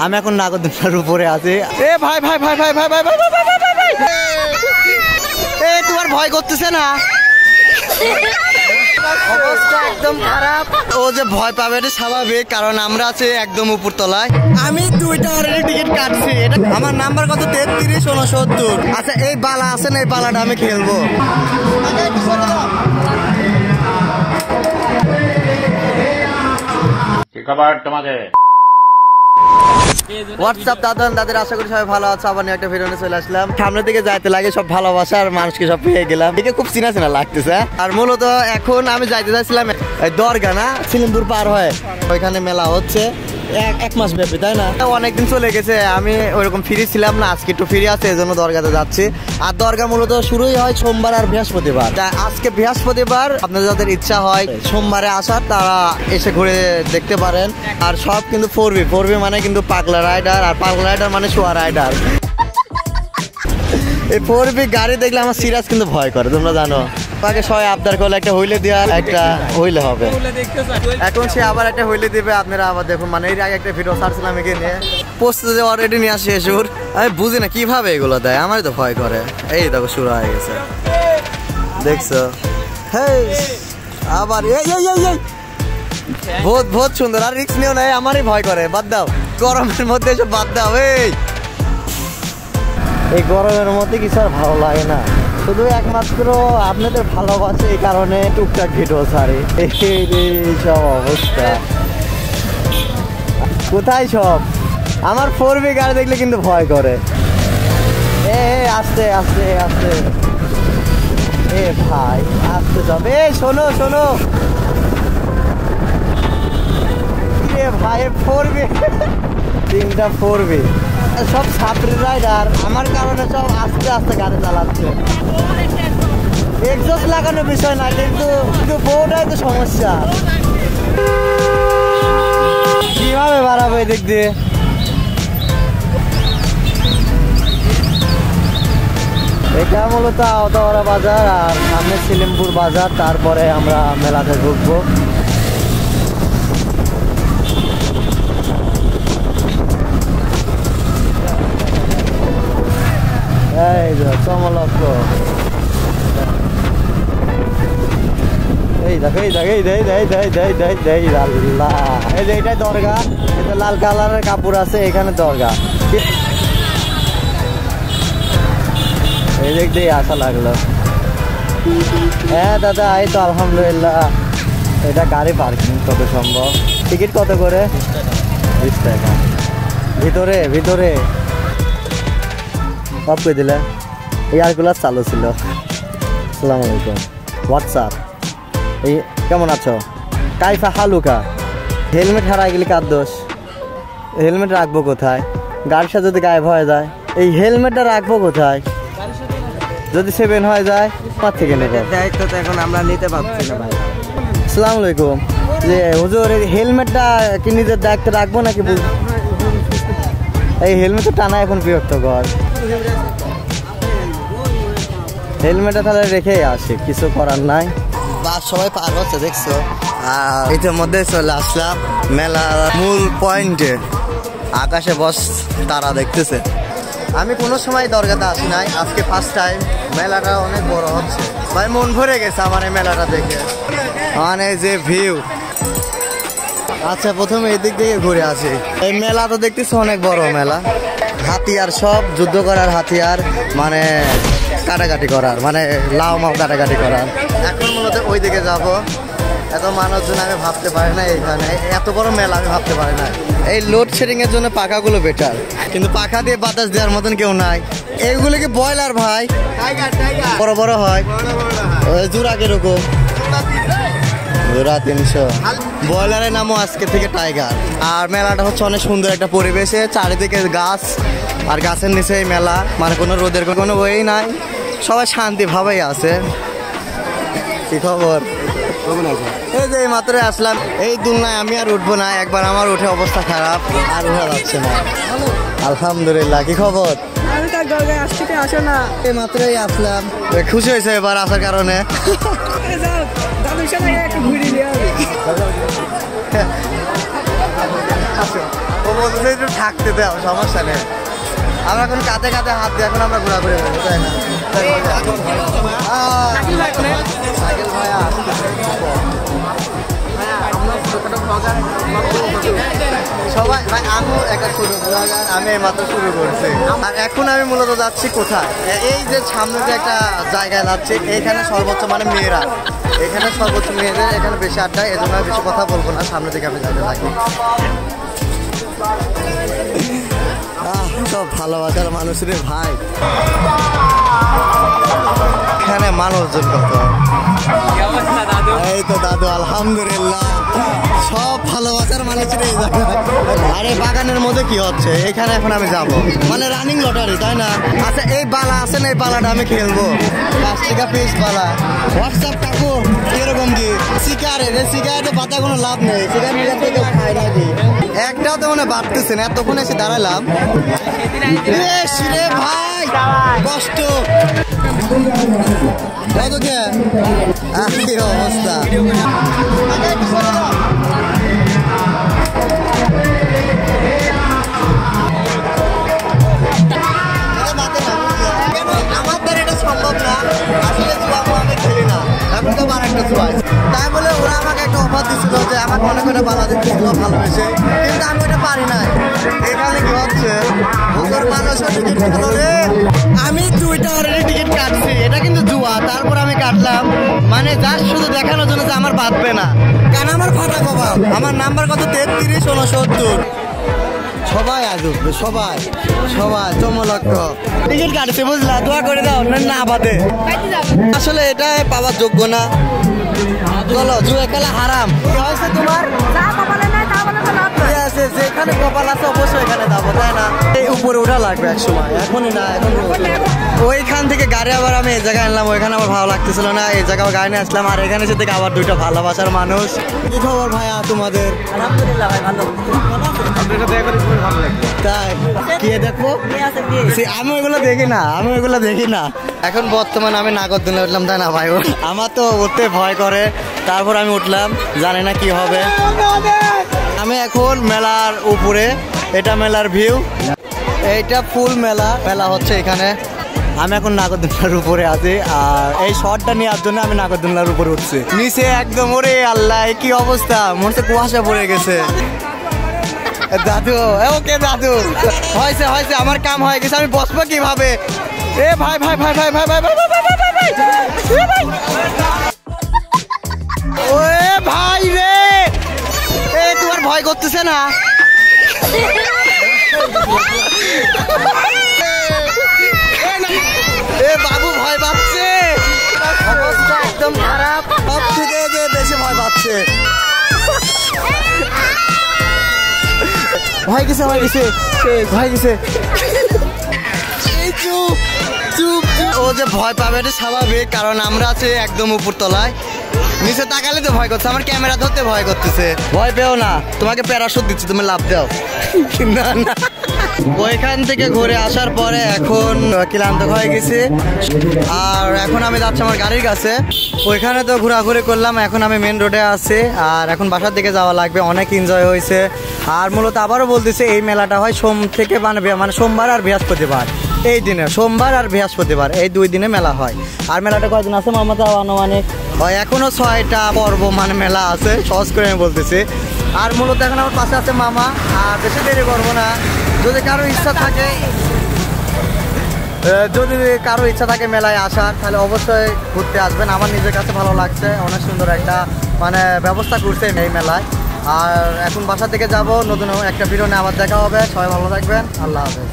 আমি এখন নাগরদোলনার উপরে আছি। এ ভাই ভাই ভাই ভাই ভাই ভাই ভাই ভাই ভাই ভাই, এ তোমার ভয় করতেছে না? অবস্থা একদম খারাপ। ও যে ভয় পাবে এটা স্বাভাবিক, কারণ আমরা আছি একদম উপর তলায়। আমি 2টা অলরেডি টিকিট কাটছি। এটা আমার নাম্বার কত? 3369। আচ্ছা এই বালা আছে না, এই বালাটা আমি খেলবো। হোয়াটসঅ্যাপ দাদাদের, আশা করি সবাই ভালো আছে। আবার একটা ভিডিও নিয়ে চলে আসলাম। সামনের দিকে যাইতে লাগে সব ভালোবাসার মানুষকে সব পেয়ে গেলাম, দেখে খুব চিনা চিনা লাগতেছে। আর মূলত এখন আমি যাইতে চাইছিলাম দরগা না, সিলিমপুর পার হয়ে ওইখানে মেলা হচ্ছে 1 মাস ব্যাপী, তাই না? অনেকদিন চলে গেছে, আমি ওইরকম ফ্রি ছিলাম না, আজকে একটু ফ্রি আছে, এই জন্য দরগাতে যাচ্ছি। আর দরগা মূলত শুরুই হয় সোমবার আর বৃহস্পতিবার। আজকে বৃহস্পতিবার, আপনাদের যাদের ইচ্ছা হয় সোমবারে আসার তারা এসে ঘুরে দেখতে পারেন। আর সব কিন্তু 4V মানে কিন্তু পাগলা রাইডার, আর পাগলা রাইডার মানে শোয়া রাইডার। এই 4V গাড়ি দেখলে আমার সিরিয়াস কিন্তু ভয় করে, তোমরা জানো। তাকে সবাই আবদার করলে একটা হুইলে দেওয়া, একটা হুইলে হবে। এখন সে আবার একটা হুইলে দিবে, আপনারা আবার দেখুন। মানে এর আগে একটা ভিডিও ছাড়ছিলাম একে নিয়ে, প্রস্তুতি অলরেডি নিয়ে আসে সুর। আমি বুঝি না কিভাবে এগুলো দেয়, আমারই তো ভয় করে। এই দেখো শুরু হয়ে গেছে, দেখছো? আবার বহুত সুন্দর। আর রিস্ক নিও না, আমারই ভয় করে। বাদ দাও, গরমের মধ্যে এসব বাদ দাও। এই গরমের মধ্যে কিছু আর ভালো লাগে না, শুধু একমাত্র আপনাদের ভালোবাসে, এই কারণে টুকটাক ভিডিও ছাড়ি। সব অবস্থা কোথায় সব। আমার 4V গাড়ি দেখলে কিন্তু ভয় করে। আস্তে আস্তে আস্তে, এ ভাই আস্তে সব। শোনো শোনো, ভাই 4V 3টা 4V সব সাপড়ি রাইডার আমার কারণে সব আস্তে আস্তে গাড়ি চালাচ্ছে। এক্সস্ট লাগানোর বিষয় না, কিন্তু বউটাই তো সমস্যা। কিভাবে বাড়াবো এদিক দিয়ে? এটা মূলত আওতাওয়ারা বাজার, আর সামনে সিলিমপুর বাজার। তারপরে আমরা মেলাতে ঢুকবো। এই চমলক্ষ, এই দেখো এই দেখো, এই আল্লাহ, এই যে এটাই দরগা। এটা লাল কালারের কাপড় আছে, এখানে দরগা। এই দিক দিয়ে আসা লাগলো। হ্যাঁ দাদা, এই তো আলহামদুলিল্লাহ। এটা গাড়ি পার্কিং কত সম্ভব। টিকিট কত করে? 20 টাকা। ভিতরে ভিতরে সব করে দিলে। এয়ারকুলার চালু ছিল। আসসালামু আলাইকুম। হোয়াটসঅ্যাপ, এই কেমন আছো? কাইফা হালুকা। হেলমেট হারাই গেলে কার দোষ? হেলমেট রাখবো কোথায়? গাড়ির সাথে যদি গায়েব হয়ে যায়, এই হেলমেটটা রাখবো কোথায়? যদি 7 হয়ে যায়, আমার থেকে নেবে। দায়িত্ব তো এখন আমরা নিতে পারছি না ভাই। আসসালামু আলাইকুম। যে হুজুর, এই হেলমেটটা কি নিজের দায়িত্ব রাখবো নাকি? এই হেলমেট তো টানা এখন বিরক্তকর। হেলমেটটা তাহলে রেখেই আসে, কিছু করার নাই। বাস সবাই পার হচ্ছে, দেখছো? আর ইতিমধ্যে চলে আসলাম মেলার মূল পয়েন্টে। আকাশে বস তারা দেখতেছে। আমি কোনো সময় দরগাতে আসি নাই, আজকে ফার্স্ট টাইম। মেলাটা অনেক বড় হচ্ছে ভাই, মন ভরে গেছে আমার এই মেলাটা দেখে। মানে যে ভিউ। আচ্ছা প্রথমে এদিক থেকে ঘুরে আসি। এই মেলা তো দেখতেছি অনেক বড় মেলা। হাতিয়ার, সব যুদ্ধ করার হাতিয়ার, মানে কাটাকাটি করার, মানে লাউ মাও কাটাকাটি করার। এখন মূলত ওই দিকে যাব। এত মানুষজন আমি ভাবতে পারি না, এখানে এত বড় মেলা আমি ভাবতে পারি না। এই লোডশেডিং এর জন্য পাখাগুলো বেটার, কিন্তু পাখা দিয়ে বাতাস দেওয়ার মতন কেউ নাই। এইগুলো কি ব্রয়লার ভাই? বড় বড় হয়, জোড়া কিরকম? জোড়া 300। ব্রয়লারের নামও আজকে থেকে টাইগার। আর মেলাটা হচ্ছে অনেক সুন্দর একটা পরিবেশে, চারিদিকে গাছ, আর গাছের নিচে এই মেলা। মানে কোনো রোদের কোনো বই নাই, সবাই শান্তি ভাবেই আছে। কি খবর? এই যে মাত্র আসলাম এই দুলনায়, আমি আর উঠবো না। একবার আমার উঠে অবস্থা খারাপ, আর উঠা যাচ্ছে না। আলহামদুলিল্লাহ। কি খবর? আসো না, এই মাত্রই আসলাম। খুশি হয়েছে এবার আসার কারণে। বলছে একটু থাকতে দাও, সমস্যা নেই। আমরা এখন কাঁধে কাঁধে হাত দিয়ে এখন আমরা ঘোরাঘুরি করবো, তাই না? সাইকেল ভাইয়া সবাই ভাই, আমিও একটা ছোট ব্লগার, আমি এইমাত্র শুরু করছি। আর এখন আমি মূলত যাচ্ছি কোথায়, এই যে সামনে যে একটা জায়গায় যাচ্ছি, এইখানে সর্বোচ্চ মানে মেয়েরা, এখানে সর্বোচ্চ মেয়েদের এখানে বেশি আড্ডায়, এই জন্য বেশি কথা বলবো না, সামনে দিকে আমি যাতে থাকি। সব ভালোবাসার মানুষের ভাই, এখানে মানুষজন কত, এই তো দাদু আলহামদুলিল্লাহ, সব ভালোবাসার মানুষের এই জায়গা। আর এই বাগানের মধ্যে কি হচ্ছে, এখানে এখন আমি যাব, মানে রানিং লটারি, তাই না? আচ্ছা এই বালা আছে না, এই বালাটা আমি খেলবো, 5 টাকা পিস বালা। হোয়াটসঅ্যাপ কাকু এরকম কি সিগারেটে পাতা কোনো লাভ নেই, সিগারেট থেকে খায় নাকি একটাও তো মনে বাড়তেছে না, এতক্ষণ এসে দাঁড়ালাম রে ভাই, কষ্ট অবস্থা। আমাদের এটা সম্ভব না, আসলে জুয়াবো আমি খেলি না, এখন তো আর একটা জুয়াই। তাই বলে ওরা আমাকে একটা অফার দিচ্ছিল যে আমার মনে করে বালা দিচ্ছিল ভালোবেসে, কিন্তু আমি ওটা পারি নাই। এখানে কি হচ্ছে, আমি 2টা অলরেডি টিকিট কাটছি, এটা কিন্তু জুয়া, তারপর আমি কাটলাম, মানে জাস্ট শুধু দেখানোর জন্য যে আমার বাঁধবে না, কারণ আমার ফাটা কবাব। আমার নাম্বার কত, 3369। সবাই আসবে, সবাই সবাই চমলক্ষ টিকিট কাটছে, বুঝলা? দোয়া করে দাও না বাদে, আসলে এটা পাওয়ার যোগ্য না। চলো, জুয়া খেলা হারাম। কি হয়েছে তোমার? যেখানে কপাল আছে অবশ্যই এখানে যাবো, তাই না? এই উপরে ওঠা লাগবে এক সময়, এখনই না, এখন ওইখান থেকে গাড়ি আবার আমি এই জায়গায় আনলাম, ওইখানে আমার ভালো লাগতেছিল না, এই জায়গায় গাড়ি নিয়ে আসলাম, আর এখানে এসে থেকে আবার 2টা ভালোবাসার মানুষ। কি খবর ভাইয়া তোমাদের? আলহামদুলিল্লাহ ভাই, ভালো। তাই কি দেখবো, আমি ওইগুলো দেখি না, এখন বর্তমানে আমি নাগরদোলা উঠলাম, তাই না ভাই? আমার তো উঠতে ভয় করে, তারপর আমি উঠলাম, জানি না কি হবে। আমি এখন মেলার উপরে, এটা মেলার ভিউ, এইটা ফুল মেলা হচ্ছে এখানে। আমি এখন নাগরদোলার উপরে আছি, আর এই শটটা নেওয়ার জন্য আমি নাগরদোলার উপরে উঠছি। নিচে একদম, ওরে আল্লাহ কি অবস্থা, মনে হচ্ছে কুয়াশা পড়ে গেছে। দাদু, ওকে দাদু, হয়েছে আমার কাম হয়ে গেছে, আমি বসবো কিভাবে? এ ভাই ভাই ভাই ভাই ভাই ভাই ভাই ভাই, ওরে ভাই রে, এ তোমার ভয় করতেছে না? এ বাবু ভয় পাচ্ছে, অবস্থা একদম খারাপ, সব থেকে বেশি ভয় পাচ্ছে। ভয় গেছে চুপ। ও যে ভয় পাবে এটা স্বাভাবিক, কারণ আমরা আছি একদম উপর তলায়, নিচে তাকালে তো ভয় করছে, আমার ক্যামেরা ধরতে ভয় করতেছে। ভয় পেও না, তোমাকে প্যারাশুট দিচ্ছি, তুমি লাভ দাও। না না, ওইখান থেকে ঘুরে আসার পরে এখন ক্লান্ত হয়ে গেছি, আর এখন আমি যাচ্ছি আমার গাড়ির কাছে। ওইখানে তো ঘোরাঘুরি করলাম, এখন আমি মেন রোডে আছি, আর এখন বাসার দিকে যাওয়া লাগবে। অনেক এনজয় হয়েছে, আর মূলত আবারও বলতেছে এই মেলাটা হয় সোম থেকে মানে সোমবার আর বৃহস্পতিবার, এই দিনে সোমবার আর বৃহস্পতিবার এই 2 দিনে মেলা হয়। আর মেলাটা কয়দিন আছে মামা? তাও আনুমানিক এখনো 6টা পর্ব মানে মেলা আছে, সহজ করে আমি বলতেছি। আর মূলত এখন আমার পাশে আছে মামা, আর বেশি দেরি করবো না। যদি কারো ইচ্ছা থাকে মেলায় আসার, তাহলে অবশ্যই ঘুরতে আসবেন। আমার নিজের কাছে ভালো লাগছে, অনেক সুন্দর একটা মানে ব্যবস্থা করছে এই মেলায়। আর এখন বাসা থেকে যাব, নতুন একটা ভিডিও নিয়ে আবার দেখা হবে। সবাই ভালো থাকবেন, আল্লাহ হাফেজ।